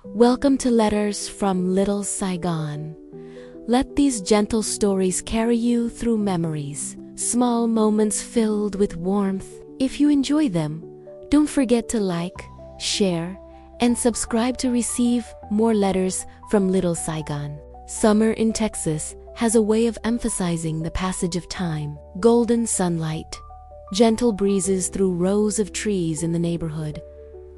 Welcome to Letters from Little Saigon. Let these gentle stories carry you through memories, small moments filled with warmth. If you enjoy them, don't forget to like, share, and subscribe to receive more letters from Little Saigon. Summer in Texas has a way of emphasizing the passage of time. Golden sunlight, gentle breezes through rows of trees in the neighborhood,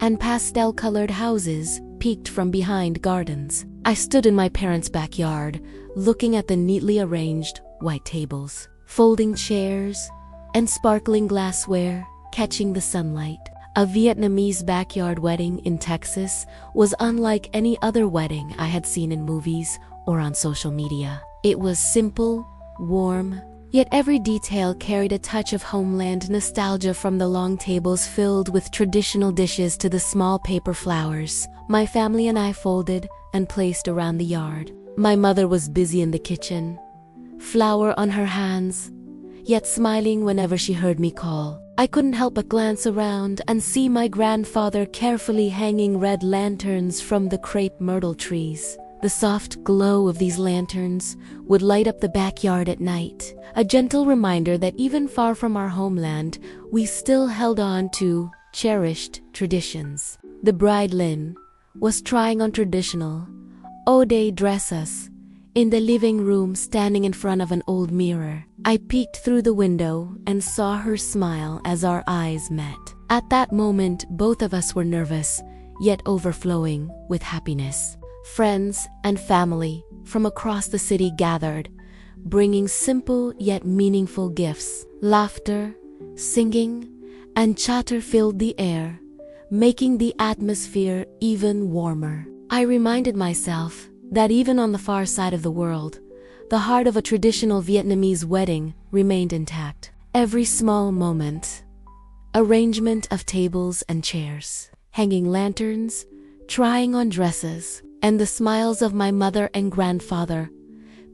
and pastel-colored houses peeked from behind gardens. I stood in my parents' backyard, looking at the neatly arranged white tables, folding chairs, and sparkling glassware catching the sunlight. A Vietnamese backyard wedding in Texas was unlike any other wedding I had seen in movies or on social media. It was simple, warm, yet every detail carried a touch of homeland nostalgia, from the long tables filled with traditional dishes to the small paper flowers my family and I folded and placed around the yard. My mother was busy in the kitchen, flour on her hands, yet smiling whenever she heard me call. I couldn't help but glance around and see my grandfather carefully hanging red lanterns from the crepe myrtle trees. The soft glow of these lanterns would light up the backyard at night, a gentle reminder that even far from our homeland, we still held on to cherished traditions. The bride, Lynn, was trying on traditional O'Day dresses in the living room, standing in front of an old mirror. I peeked through the window and saw her smile as our eyes met. At that moment, both of us were nervous, yet overflowing with happiness. Friends and family from across the city gathered, bringing simple yet meaningful gifts. Laughter, singing, and chatter filled the air, making the atmosphere even warmer. I reminded myself that even on the far side of the world, the heart of a traditional Vietnamese wedding remained intact. Every small moment, arrangement of tables and chairs, hanging lanterns, trying on dresses, and the smiles of my mother and grandfather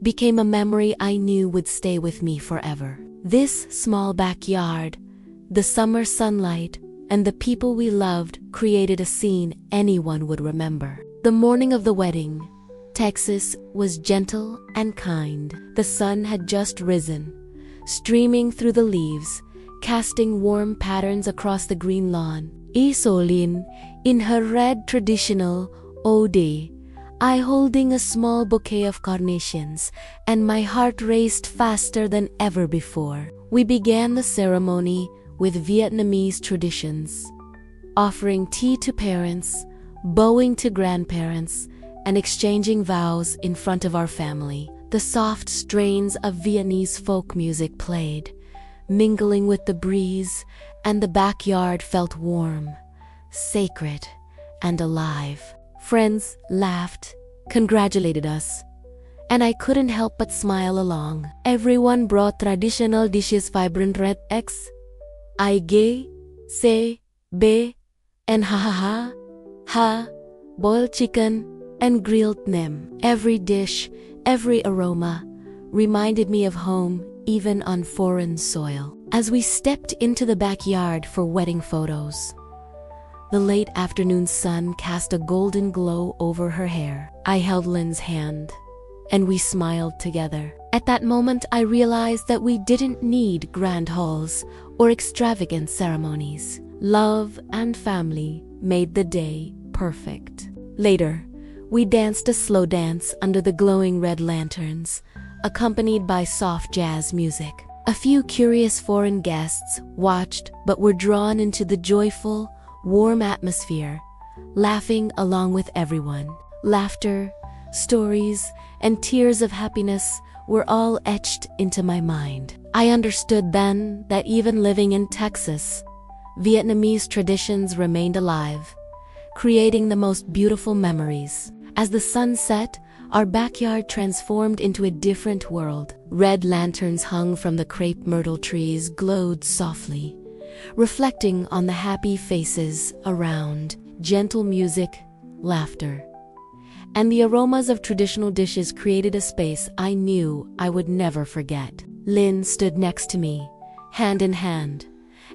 became a memory I knew would stay with me forever. This small backyard, the summer sunlight, and the people we loved created a scene anyone would remember. The morning of the wedding, Texas was gentle and kind. The sun had just risen, streaming through the leaves, casting warm patterns across the green lawn. Isolin, in her red traditional O'Day, I holding a small bouquet of carnations, and my heart raced faster than ever before. We began the ceremony with Vietnamese traditions, offering tea to parents, bowing to grandparents, and exchanging vows in front of our family. The soft strains of Vietnamese folk music played, mingling with the breeze, and the backyard felt warm, sacred, and alive. Friends laughed, congratulated us, and I couldn't help but smile along. Everyone brought traditional dishes, vibrant red X, I G, C, B, and ha, boiled chicken, and grilled nem. Every dish, every aroma reminded me of home, even on foreign soil. As we stepped into the backyard for wedding photos, the late afternoon sun cast a golden glow over her hair. I held Lynn's hand, and we smiled together. At that moment, I realized that we didn't need grand halls or extravagant ceremonies. Love and family made the day perfect. Later, we danced a slow dance under the glowing red lanterns, accompanied by soft jazz music. A few curious foreign guests watched but were drawn into the joyful, warm atmosphere, laughing along with everyone. Laughter, stories, and tears of happiness were all etched into my mind. I understood then that even living in Texas, Vietnamese traditions remained alive, creating the most beautiful memories. As the sun set, our backyard transformed into a different world. Red lanterns hung from the crepe myrtle trees glowed softly, reflecting on the happy faces around. Gentle music, laughter, and the aromas of traditional dishes created a space I knew I would never forget. Lynn stood next to me, hand in hand,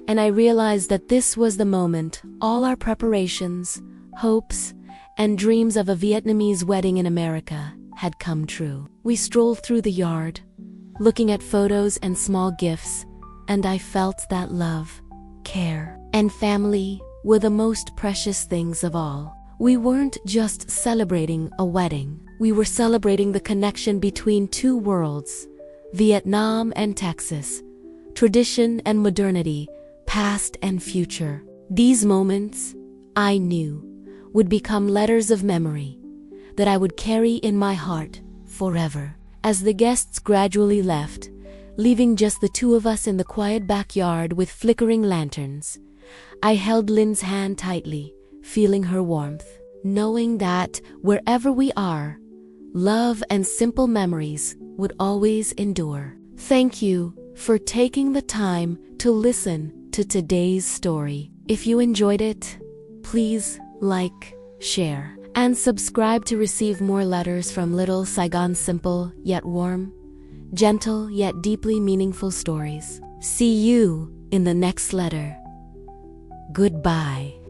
and I realized that this was the moment all our preparations, hopes, and dreams of a Vietnamese wedding in America had come true. We strolled through the yard, looking at photos and small gifts, and I felt that love, care, and family were the most precious things of all. We weren't just celebrating a wedding. We were celebrating the connection between two worlds, Vietnam and Texas, tradition and modernity, past and future. These moments, I knew, would become letters of memory that I would carry in my heart forever. As the guests gradually left, leaving just the two of us in the quiet backyard with flickering lanterns, I held Lynn's hand tightly, feeling her warmth, knowing that wherever we are, love and simple memories would always endure. Thank you for taking the time to listen to today's story. If you enjoyed it, please like, share, and subscribe to receive more letters from Little Saigon's simple yet warm, gentle yet deeply meaningful stories. See you in the next letter. Goodbye.